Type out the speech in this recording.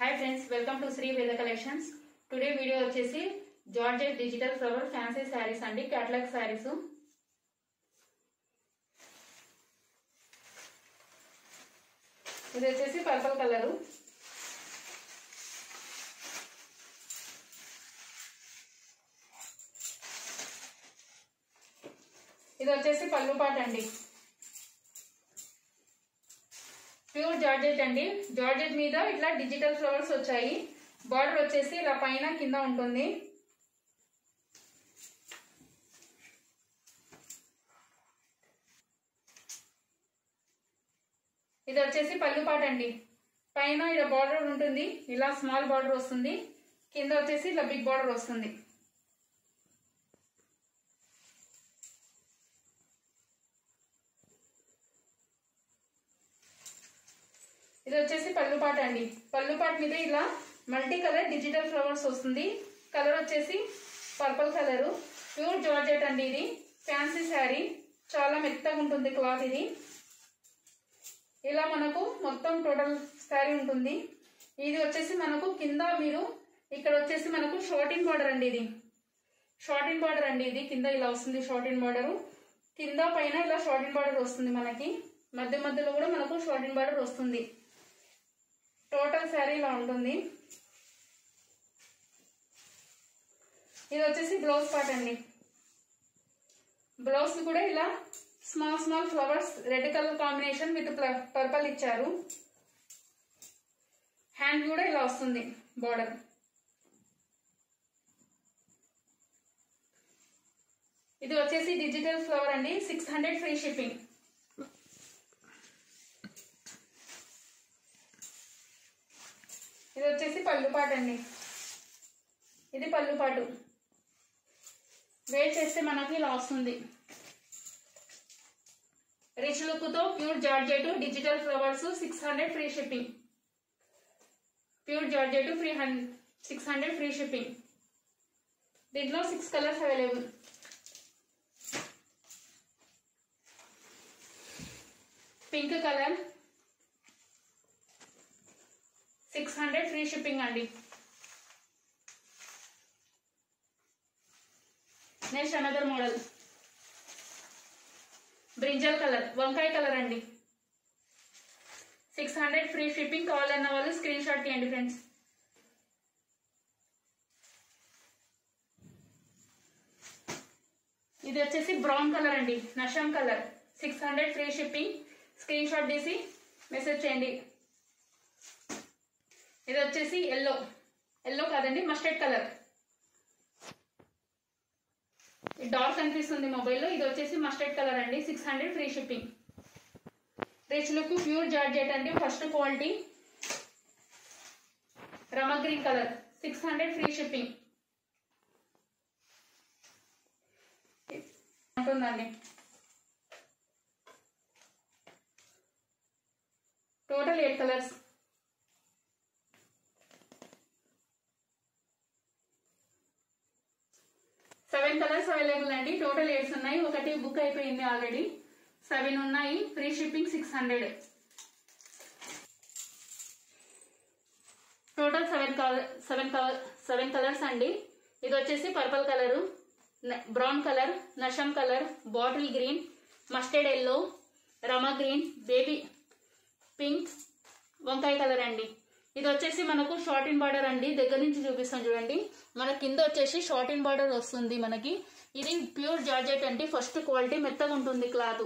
Hi friends, welcome to Sri Veda Collections. Today video వచ్చేసి georgette digital flower fancy saris అండి, catalogue saris. ఇది వచ్చేసి purple colour. ఇది వచ్చేసి పళ్ళు పాట అండి. ప్యూర్ జార్జెట్ అండి. జార్జెట్ మీద ఇట్లా డిజిటల్ ఫ్లవర్స్ వచ్చాయి. బార్డర్ వచ్చేసి ఇలా పైన కింద ఉంటుంది. ఇది వచ్చేసి పళ్ళు పాట అండి. పైన ఇలా బార్డర్ ఉంటుంది, ఇలా స్మాల్ బార్డర్ వస్తుంది. కింద వచ్చేసి ఇలా బిగ్ బార్డర్ వస్తుంది. ఇది వచ్చేసి పళ్ళు పాట అండి. పళ్ళు పాట మీద ఇలా మల్టీ కలర్ డిజిటల్ ఫ్లవర్స్ వస్తుంది. కలర్ వచ్చేసి పర్పుల్ కలర్. ప్యూర్ జార్జెట్ అండి. ఇది ఫ్యాన్సీ శారీ, చాలా మెత్తగా ఉంటుంది క్లాత్. ఇది ఇలా మనకు మొత్తం టోటల్ శారీ ఉంటుంది. ఇది వచ్చేసి మనకు కింద మీరు ఇక్కడ వచ్చేసి మనకు షార్టిన్ బార్డర్ అండి. ఇది షార్టిన్ బార్డర్ అండి. ఇది కింద ఇలా వస్తుంది షార్టిన్ బార్డర్. కింద పైన ఇలా షార్టిన్ బార్డర్ వస్తుంది. మనకి మధ్య మధ్యలో కూడా మనకు షార్టిన్ బార్డర్ వస్తుంది. టోటల్ శారీ ఇలా ఉంటుంది. ఇది వచ్చేసి బ్లౌజ్ పార్ట్ అండి. బ్లౌజ్ కూడా ఇలా small small flowers red colour combination with purple ఇచ్చారు. హ్యాండ్ కూడా ఇలా వస్తుంది బార్డర్. ఇది వచ్చేసి డిజిటల్ ఫ్లవర్ అండి. 600 ఫ్రీ షిప్పింగ్. ఇది వచ్చేసి పళ్ళు పాట అండి. ఇది పళ్ళు పాటు. వేర్ చేస్తే మనకి ఇలా వస్తుంది. రిచ్ లుక్ తో pure georgette digital flowers 600 free shipping. Pure georgette 600 free shipping. దీంట్లో 6 colours available. Pink colour 600 free shipping అండి. Next another model brinjal colour, వంకాయ కలర్ అండి. 600 ఫ్రీ షిప్పింగ్. కావాలన్న వాళ్ళు స్క్రీన్ షాట్ తీయండి ఫ్రెండ్స్. ఇది వచ్చేసి బ్రౌన్ కలర్ అండి, నషం colour. 600 free shipping. Screen shot తీసి మెసేజ్ చేయండి. ఇది వచ్చేసి ఎల్లో కాదండి, మస్టర్డ్ కలర్. డార్క్ కనిపిస్తుంది మొబైల్లో. ఇది వచ్చేసి మస్టర్డ్ కలర్ అండి. 600 free shipping. Rich look pure georgette అండి, ఫస్ట్ క్వాలిటీ. రమ గ్రీన్ కలర్ 600 ఫ్రీ షిప్పింగ్ ఉంటుందండి. Total 8 colours. Seven colours available అండి. టోటల్ 8 ఉన్నాయి. ఒకటి బుక్ అయిపోయింది ఆల్రెడీ. 7 ఉన్నాయి. Free shipping 600. టోటల్ 7 కలర్స్ అండి. ఇది వచ్చేసి పర్పుల్ కలరు, బ్రౌన్ కలర్, నషం colour, bottle green, mustard yellow, రమా గ్రీన్, బేబీ పింక్, వంకాయ కలర్ అండి. ఇది వచ్చేసి మనకు షార్టిన్ బార్డర్ అండి. దగ్గర నుంచి చూపిస్తాం చూడండి. మన కింద వచ్చేసి షార్టిన్ బార్డర్ వస్తుంది మనకి. ఇది ప్యూర్ జార్జెట్ అండి, ఫస్ట్ క్వాలిటీ. మెత్తగా ఉంటుంది క్లాత్.